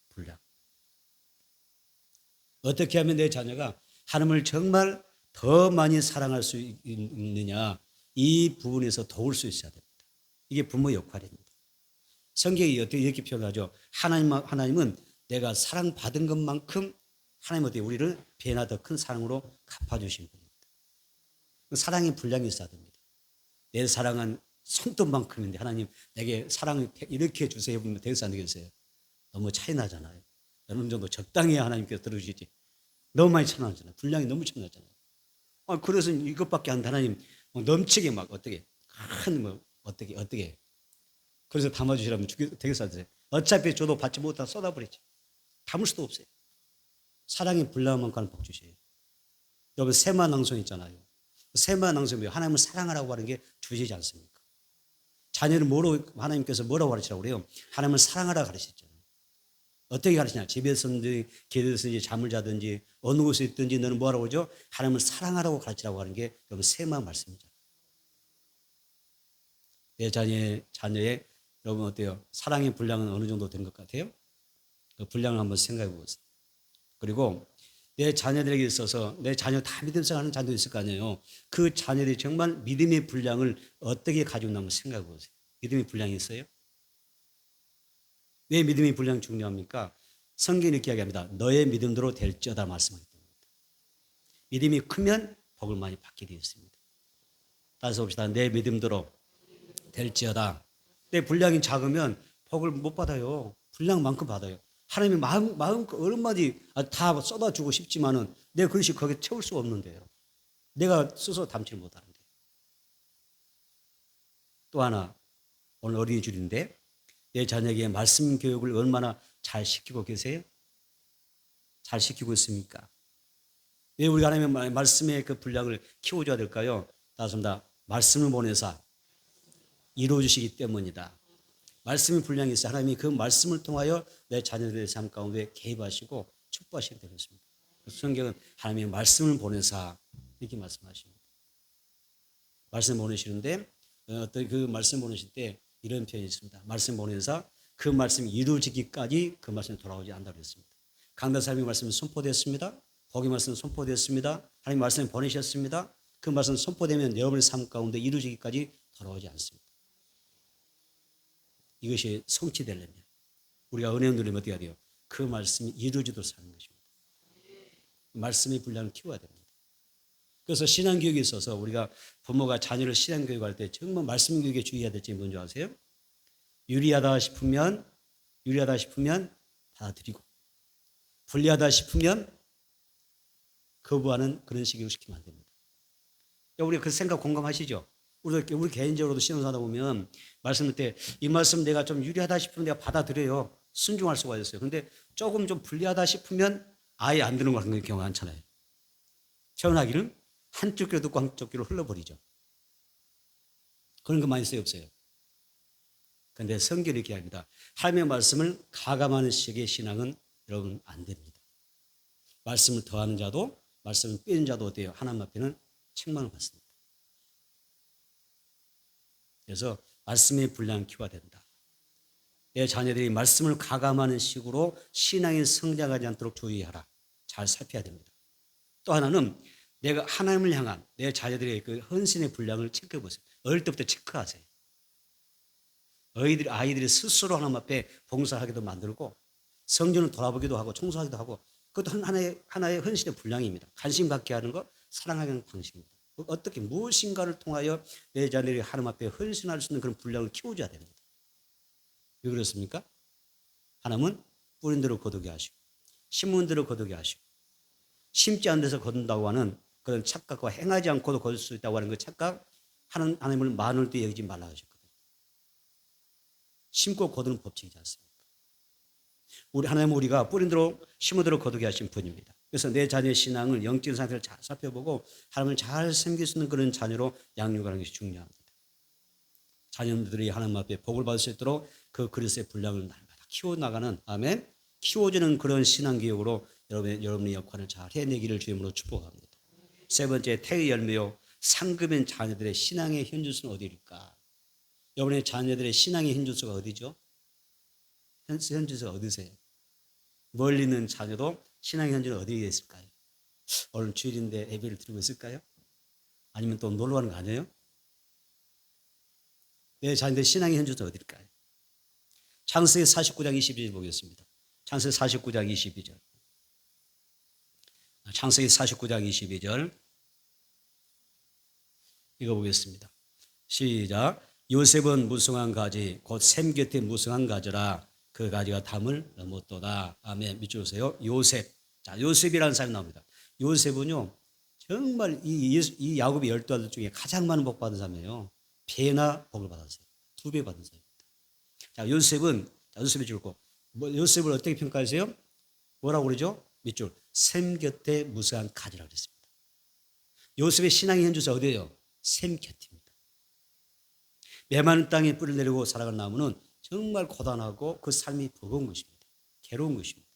분량. 어떻게 하면 내 자녀가 하나님을 정말 더 많이 사랑할 수 있느냐 이 부분에서 도울 수 있어야 됩니다. 이게 부모 역할입니다. 성경이 이렇게 표현하죠. 하나님은 내가 사랑받은 것만큼 하나님 어떻게 우리를 배나 더 큰 사랑으로 갚아주신 분입니다. 사랑의 분량이 있어야 됩니다. 내 사랑은 손톱만큼인데 하나님 내게 사랑을 이렇게 해주세요 보면 되겠어요 안 되겠어요? 너무 차이 나잖아요. 어느 정도 적당히 하나님께서 들어주시지. 너무 많이 차이나잖아요. 분량이 너무 차이 나잖아요. 그래서 이것밖에 안 돼. 하나님 넘치게 막 어떻게 어떻게 그래서 담아주시라면 되겠어 안 되세요? 어차피 저도 받지 못하다 쏟아버리지. 담을 수도 없어요. 사랑의 분량만큼 복 주셔요. 여러분 세마낭송 있잖아요. 세마낭송이 하나님을 사랑하라고 하는 게 주시지 않습니까? 자녀를 하나님께서 뭐라고 가르치라고 그래요? 하나님을 사랑하라 가르치잖아요. 어떻게 가르치냐? 집에서든지 길에서든지 잠을 자든지 어느 곳에 있든지 너는 뭐라고 그러죠? 하나님을 사랑하라고 가르치라고 하는 게 여러분 세마 말씀이잖아요. 내 자녀의 여러분 어때요? 사랑의 분량은 어느 정도 된 것 같아요? 그 분량을 한번 생각해 보세요. 그리고 내 자녀들에게 있어서 내 자녀 다 믿음 생활하는 자녀도 있을 거 아니에요. 그 자녀들이 정말 믿음의 분량을 어떻게 가지고 있나 한번 생각해 보세요. 믿음의 분량이 있어요? 왜 믿음의 분량이 중요합니까? 성경이 이렇게 이야기합니다. 너의 믿음대로 될지어다 말씀하기 때문입니다. 믿음이 크면 복을 많이 받게 되어 있습니다. 따라서 봅시다. 내 믿음대로 될지어다. 내 분량이 작으면 복을 못 받아요. 분량만큼 받아요. 하나님이 마음껏 얼마든지 다 쏟아주고 싶지만은 내 그릇이 거기에 채울 수가 없는데요. 내가 스스로 담지를 못하는데. 또 하나 오늘 어린이 주일인데 내 자녀에게 말씀 교육을 얼마나 잘 시키고 계세요? 잘 시키고 있습니까? 왜 우리가 하나님의 말씀의 그 분량을 키워줘야 될까요? 따습니다. 말씀을 보내사 이루어주시기 때문이다. 말씀의 분량이 있어 하나님이 그 말씀을 통하여 내 자녀들의 삶 가운데 개입하시고 축복하시게 되는 것입니다. 성경은 하나님의 말씀을 보내사 이렇게 말씀하십니다. 말씀 보내시는데 어떤 그 말씀 보내실 때 이런 표현이 있습니다. 말씀 보내사 그 말씀이 이루어지기까지 그 말씀이 돌아오지 않는다고 했습니다. 강단사님의 말씀은 선포됐습니다. 복의 말씀은 선포됐습니다. 하나님 말씀을 보내셨습니다. 그 말씀 선포되면 여러분의 삶 가운데 이루어지기까지 돌아오지 않습니다. 이것이 성취되려면 우리가 은혜 누리면 어떻게 해야 돼요? 그 말씀이 이루어지도록 사는 것입니다. 말씀의 분량을 키워야 됩니다. 그래서 신앙교육에 있어서 우리가 부모가 자녀를 신앙교육할 때 정말 말씀 교육에 주의해야 될 점이 뭔지 아세요? 유리하다 싶으면 받아들이고 불리하다 싶으면 거부하는 그런 식으로 시키면 안 됩니다. 우리가 그 생각 공감하시죠? 우리 개인적으로도 신앙하다 보면 말씀할 때 이 말씀 내가 좀 유리하다 싶으면 내가 받아들여요. 순종할 수가 있어요. 그런데 조금 좀 불리하다 싶으면 아예 안 드는 그런 경우가 많잖아요. 태어나기는 한쪽 귀로 듣고 한쪽 귀로 흘러버리죠. 그런 거 많이 써요, 없어요? 그런데 성경이 이렇게 합니다. 하나님의 말씀을 가감하는 식의 신앙은 여러분 안 됩니다. 말씀을 더하는 자도 말씀을 빼는 자도 어때요? 하나님 앞에는 책망을 받습니다. 그래서 말씀의 분량 키워야 된다. 내 자녀들이 말씀을 가감하는 식으로 신앙이 성장하지 않도록 주의하라. 잘 살펴야 됩니다. 또 하나는 내가 하나님을 향한 내 자녀들의 그 헌신의 분량을 체크해 보세요. 어릴 때부터 체크하세요. 아이들이 스스로 하나님 앞에 봉사하기도 만들고 성전을 돌아보기도 하고 청소하기도 하고 그것도 하나의 헌신의 분량입니다. 관심 갖게 하는 것, 사랑하는 방식입니다. 어떻게 무엇인가를 통하여 내 자녀들이 하나님 앞에 헌신할 수 있는 그런 분량을 키워줘야 됩니다. 왜 그렇습니까? 하나님은 뿌린 대로 거두게 하시고 심은 대로 거두게 하시고 심지 않은 데서 거둔다고 하는 그런 착각과 행하지 않고도 거둘 수 있다고 하는 그 착각 하나님을 만으로 여기지 말라 하셨거든요. 심고 거두는 법칙이지 않습니까? 하나님은 우리가 뿌린 대로 심은 대로 거두게 하신 분입니다. 그래서 내 자녀의 신앙을 영적인 상태를 잘 살펴보고 하나님을 잘 섬길 수 있는 그런 자녀로 양육하는 것이 중요합니다. 자녀들이 하나님 앞에 복을 받을 수 있도록 그 그릇의 분량을 날마다 키워나가는 아멘 키워주는 그런 신앙교육으로 여러분의 역할을 잘 해내기를 주님으로 축복합니다. 세 번째 태의 열매요. 상급인 자녀들의 신앙의 현주소는 어디일까? 여러분의 자녀들의 신앙의 현주소가 어디죠? 현주소가 어디세요? 멀리 있는 자녀도 신앙의 현주는 어디에 있을까요? 오늘 주일인데 예배를 드리고 있을까요? 아니면 또 놀러 가는 거 아니에요? 내 자녀들의 신앙의 현주소는 어디일까요? 창세기 49장 22절 보겠습니다. 창세기 49장 22절. 창세기 49장 22절 읽어보겠습니다. 시작. 요셉은 무성한 가지 곧 샘 곁에 무성한 가지라 그 가지가 담을 넘었도다. 아멘. 밑줄 보세요. 요셉. 자, 요셉이라는 사람이 나옵니다. 요셉은요 정말 이 야곱의 12아들 중에 가장 많은 복 받은 사람이에요. 배나 복을 받았어요. 2배 받은 사람입니다. 자, 요셉이 줄고 요셉을 어떻게 평가하세요? 뭐라고 그러죠? 밑줄. 샘 곁에 무성한 가지라고 그랬습니다. 요셉의 신앙의 현주소가 어디예요? 샘 곁입니다. 메마른 땅에 뿌리를 내리고 살아가는 나무는 정말 고단하고 그 삶이 버거운 것입니다. 괴로운 것입니다.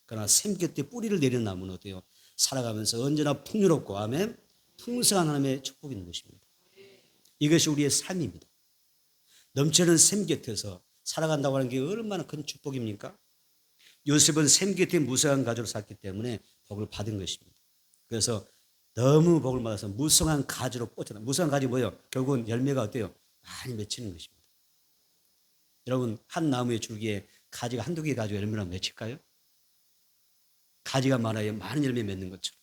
그러나 샘 곁에 뿌리를 내리는 나무는 어때요? 살아가면서 언제나 풍요롭고 아멘 풍성한 하나님의 축복이 있는 것입니다. 이것이 우리의 삶입니다. 넘치는 샘 곁에서 살아간다고 하는 게 얼마나 큰 축복입니까? 요셉은 샘 곁에 무성한 가지로 살기 때문에 복을 받은 것입니다. 그래서 너무 복을 받아서 무성한 가지로 꽂혔다. 무성한 가지 뭐예요? 결국은 열매가 어때요? 많이 맺히는 것입니다. 여러분 한 나무의 줄기에 가지가 한두 개 가지고 열매나 맺힐까요? 가지가 많아야 많은 열매 맺는 것처럼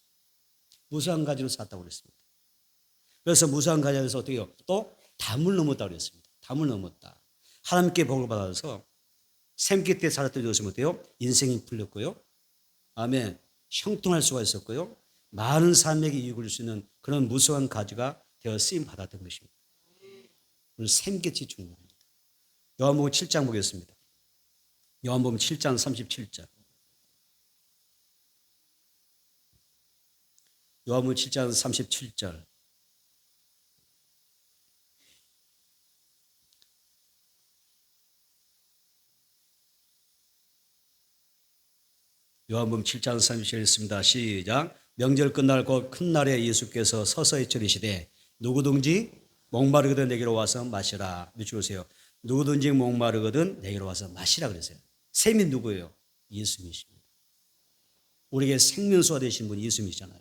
무성한 가지로 샀다고 그랬습니다. 그래서 무성한 가지에서 어떻게 해요? 또 담을 넘었다고 그랬습니다. 담을 넘었다. 하나님께 복을 받아서 샘 곁에 살았던 요셉은 어때요? 인생이 풀렸고요. 아멘. 형통할 수가 있었고요. 많은 사람에게 이익을 줄 수 있는 그런 무성한 가지가 되어 쓰임 받았던 것입니다. 오늘 샘 곁이 중요합니다. 요한복음 7장 보겠습니다. 요한복음 7장 37절. 요한복음 7장 37절. 요한복음 7장 37절 있습니다. 시작. 명절 끝날 곧 큰 날에 예수께서 서서히 저리시되 누구든지 목마르거든 내게로 와서 마시라. 밑줄 보세요. 누구든지 목마르거든 내게로 와서 마시라 그랬어요. 샘이 누구예요? 예수님이십니다. 우리에게 생명수가 되신 분이 예수님이잖아요.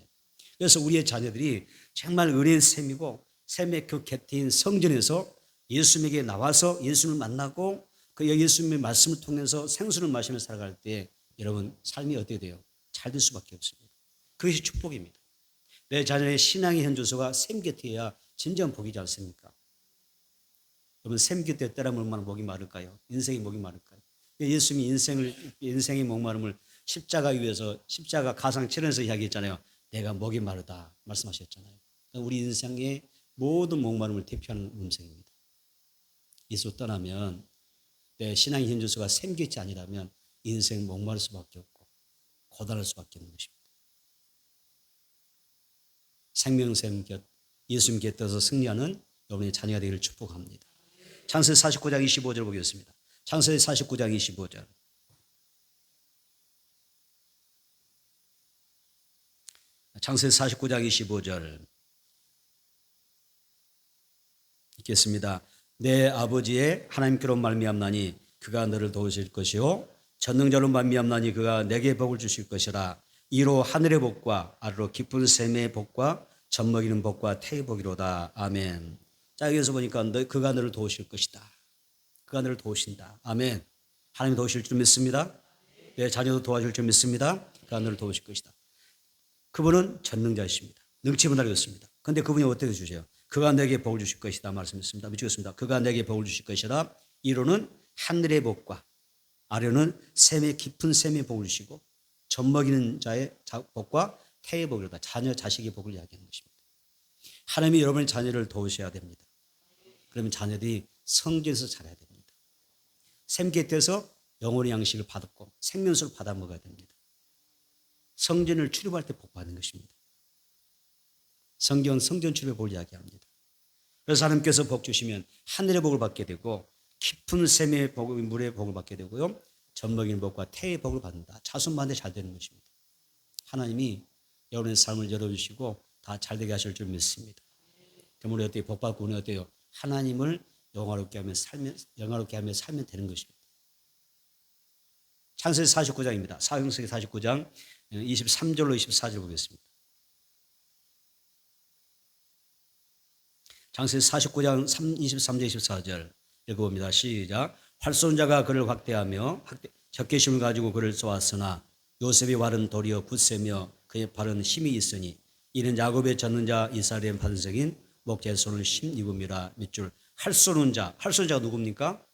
그래서 우리의 자녀들이 정말 은혜의 샘이고 샘의 그 곁인 성전에서 예수님에게 나와서 예수님을 만나고 그 예수님의 말씀을 통해서 생수를 마시며 살아갈 때 여러분 삶이 어떻게 돼요? 잘 될 수밖에 없습니다. 그것이 축복입니다. 내 자녀의 신앙의 현주소가 샘 곁이어야 진정 복이지 않습니까? 여러분 샘 곁에 때라면 얼마나 목이 마를까요? 인생이 목이 마를까요? 예수님이 인생의 목마름을 십자가 위에서 십자가 가상 치료에서 이야기했잖아요. 내가 목이 마르다 말씀하셨잖아요. 우리 인생의 모든 목마름을 대표하는 음성입니다. 예수 떠나면 내 신앙의 현주소가 샘 곁이 아니라면 인생 목마를 수밖에 없고 고단할 수밖에 없는 것입니다. 생명샘 곁 예수님 곁에서 승리하는 여러분의 자녀가 되기를 축복합니다. 창세기 49장 25절 보겠습니다. 창세기 49장 25절. 창세기 49장 25절 읽겠습니다. 내 아버지의 하나님께로 말미암나니 그가 너를 도우실 것이요 전능자로 말미암나니 그가 내게 복을 주실 것이라. 이로 하늘의 복과 아래로 깊은 샘의 복과 젖먹이는 복과 태의 복이로다. 아멘. 자, 여기서 보니까 그가 너를 도우실 것이다. 그가 너를 도우신다. 아멘. 하나님 도우실 줄 믿습니다. 내 자녀도 도와줄 줄 믿습니다. 그가 너를 도우실 것이다. 그분은 전능자이십니다. 능치 못할 것입니다. 그런데 그분이 어떻게 주세요? 그가 내게 복을 주실 것이다 말씀했습니다. 미치겠습니다. 그가 내게 복을 주실 것이라. 이로는 하늘의 복과 아래로는 샘의 깊은 샘의 복을 주시고 젖먹이는 자의 복과 태의 복이로다. 자녀 자식의 복을 이야기하는 것입니다. 하나님이 여러분의 자녀를 도우셔야 됩니다. 그러면 자녀들이 성전에서 자라야 됩니다. 샘 곁에서 영혼의 양식을 받았고 생명수를 받아 먹어야 됩니다. 성전을 출입할 때 복 받는 것입니다. 성경 성전 출입의 복을 이야기합니다. 그래서 하나님께서 복 주시면 하늘의 복을 받게 되고 깊은 샘의 복, 물의 복을 받게 되고요. 젖먹이는 복과 태의 복을 받는다. 자손만에 잘 되는 것입니다. 하나님이 여러분의 삶을 열어주시고 다 잘되게 하실 줄 믿습니다. 그럼 우리 어때요? 복 받고 우리 어때요? 하나님을 영화롭게 하며 살면 되는 것입니다. 창세기 49장입니다. 창세기 49장 23절로 24절 보겠습니다. 창세기 49장 23절 24절 읽어봅니다. 시작. 활 쏘는 자가 그를 확대하며 적개심을 가지고 그를 쏘았으나 요셉의 활은 도리어 굳세며 그의 팔은 힘이 있으니 이는 야곱의 젖는 자 이스라엘의 반석인 목자의 손을 힘입음이라. 밑줄 활 쏘는 자가 누굽니까?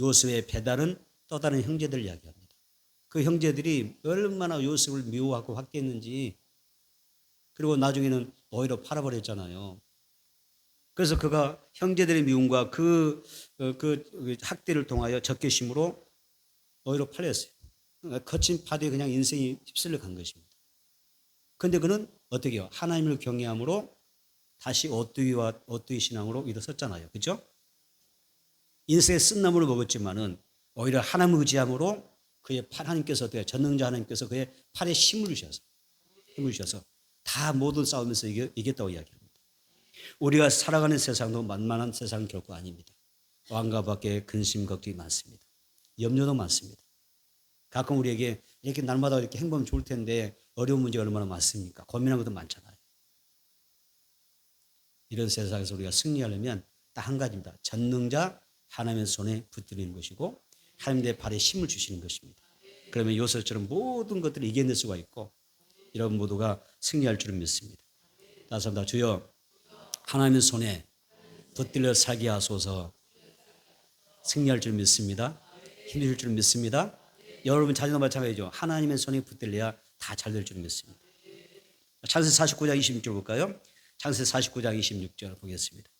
요셉의 배다른 또 다른 형제들 이야기합니다. 그 형제들이 얼마나 요셉을 미워하고 확대했는지, 그리고 나중에는 오히려 팔아버렸잖아요. 그래서 그가 형제들의 미움과 그 학대를 통하여 적개심으로 오히려 팔렸어요. 거친 파도에 그냥 인생이 휩쓸려 간 것입니다. 그런데 그는 어떻게 해요? 하나님을 경외함으로 다시 오뚜기 신앙으로 일어섰잖아요. 그렇죠? 인생의 쓴나물을 먹었지만은 오히려 하나님을 의지함으로 그의 하나님께서 어떻게 전능자 하나님께서 그의 팔에 힘을 주셔서 다 모든 싸우면서 이겼다고 이야기합니다. 우리가 살아가는 세상도 만만한 세상은 결코 아닙니다. 왕과 밖에 근심 걱정이 많습니다. 염려도 많습니다. 가끔 우리에게 이렇게 날마다 이렇게 행복하면 좋을 텐데 어려운 문제가 얼마나 많습니까? 고민한 것도 많잖아요. 이런 세상에서 우리가 승리하려면 딱 한 가지입니다. 전능자 하나님의 손에 붙들리는 것이고 하나님 내 발에 힘을 주시는 것입니다. 그러면 요셉처럼 모든 것들을 이겨낼 수가 있고 이런 모두가 승리할 줄을 믿습니다. 다시 한번 주여 하나님의 손에 붙들려 살게 하소서. 승리할 줄 믿습니다. 힘줄 줄 믿습니다. 여러분 자녀도 마찬가지죠. 하나님의 손에 붙들려야 다 잘 될 줄 믿습니다. 창세기 49장 26절 볼까요? 창세기 49장 26절 보겠습니다.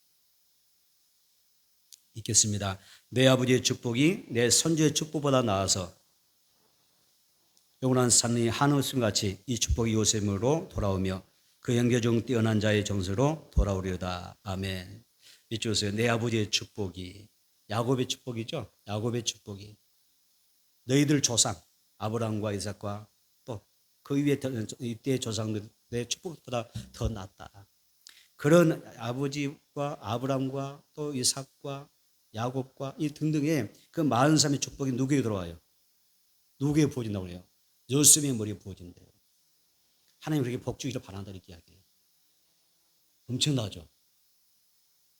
읽겠습니다. 내 아버지의 축복이 내 선조의 축복보다 나아서 영원한 산이 한없음같이 이 축복이 요셉으로 돌아오며 그 형제 중 뛰어난 자의 정서로 돌아오리로다. 아멘. 밑줄 보세요. 내 아버지의 축복이 야곱의 축복이죠. 야곱의 축복이 너희들 조상 아브라함과 이삭과 또 그 위에 이때의 조상들의 축복보다 더 낫다. 그런 아버지와 아브라함과 또 이삭과 야곱과 이 등등의 그 43의 축복이 누구에게 들어와요? 누구에게 부어진다고 그래요? 요셉의 머리에 부어진대요. 하나님 그렇게 복 주기를 바란다 이렇게 이야기해요. 엄청나죠?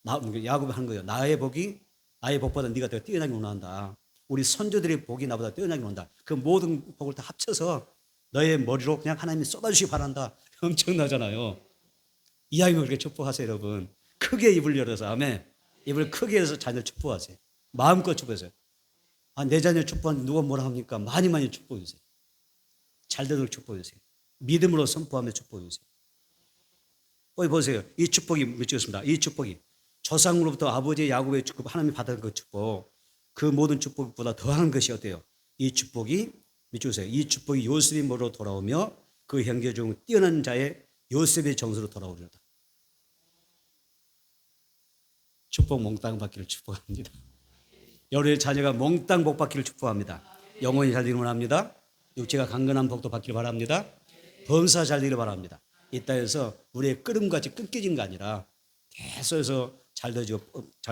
야곱이 하는 거예요. 나의 복보다 네가 더 뛰어나게 논한다. 우리 선조들의 복이 나보다 뛰어나게 논다. 그 모든 복을 다 합쳐서 너의 머리로 그냥 하나님이 쏟아주시기 바란다. 엄청나잖아요. 이야기만 그렇게 축복하세요, 여러분. 크게 입을 열어서 아멘. 입을 크게 열어서 자녀를 축복하세요. 마음껏 축복하세요. 내 자녀 축복하는데 누가 뭐라 합니까? 많이 축복해 주세요. 잘 되도록 축복해 주세요. 믿음으로 선포하며 축복해 주세요. 거기 보세요. 이 축복이 맺혔습니다. 이 축복이 조상으로부터 아버지의 야곱의 축복, 하나님이 받은 그 축복, 그 모든 축복보다 더한 것이 어때요? 이 축복이 밑줄 세요. 이 축복이 요셉의 머리로 돌아오며 그 형제 중 뛰어난 자의 요셉의 정수로 돌아오리로다. 축복 몽땅 받기를 축복합니다. 여러분의 자녀가 몽땅 복 받기를 축복합니다. 영혼이 잘 되기를 원합니다. 육체가 강건한 복도 받기를 바랍니다. 범사 잘 되기를 바랍니다. 이 땅에서 우리의 끓음같이 끊겨진 게 아니라 계속해서 잘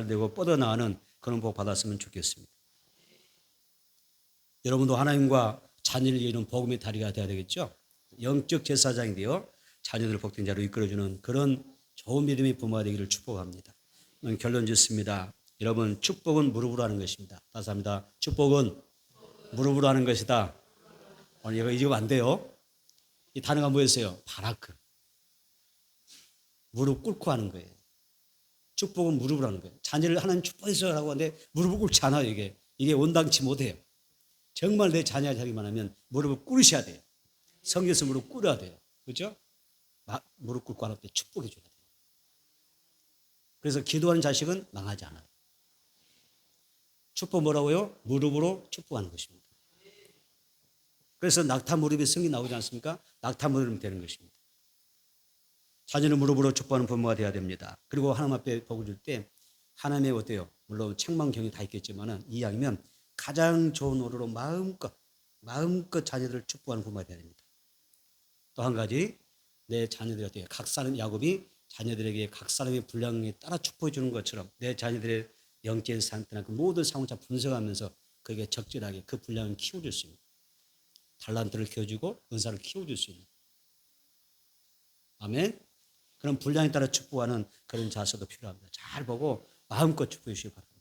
되고 뻗어나가는 그런 복 받았으면 좋겠습니다. 여러분도 하나님과 자녀를 이루는 복음의 다리가 되어야 되겠죠. 영적 제사장이 되어 자녀들을 복된 자로 이끌어주는 그런 좋은 믿음의 부모가 되기를 축복합니다. 결론 짓습니다. 여러분, 축복은 무릎으로 하는 것입니다. 다시 합니다. 축복은 무릎으로 하는 것이다. 오늘 이거 잊으면 안 돼요. 이 단어가 뭐였어요? 바라크. 무릎 꿇고 하는 거예요. 축복은 무릎으로 하는 거예요. 자녀를 하나님 축복해서라고 하는데 무릎을 꿇지 않아요. 이게 온당치 못해요. 정말 내 자녀를 하기만 하면 무릎을 꿇으셔야 돼요. 성경에서 무릎 꿇어야 돼요. 그렇죠? 무릎 꿇고 하는 때 축복해 줘야 돼요. 그래서 기도하는 자식은 망하지 않아요. 축복 뭐라고요? 무릎으로 축복하는 것입니다. 그래서 낙타 무릎에 성이 나오지 않습니까? 낙타 무릎이 되는 것입니다. 자녀는 무릎으로 축복하는 부모가 되어야 됩니다. 그리고 하나님 앞에 복을 줄 때 하나님의 어때요? 물론 책망경이 다 있겠지만 이왕이면 가장 좋은 오로로 마음껏 자녀들을 축복하는 부모가 되어야 됩니다. 또 한 가지 내 자녀들에게 각 사람 야곱이 자녀들에게 각 사람의 분량에 따라 축복해 주는 것처럼 내 자녀들의 영적인 상태나 그 모든 상황을 분석하면서 그에게 적절하게 그 분량을 키워줄 수 있는 달란트를 키워주고 은사를 키워줄 수 있는 아멘. 그런 분량에 따라 축복하는 그런 자세도 필요합니다. 잘 보고 마음껏 축복해 주시기 바랍니다.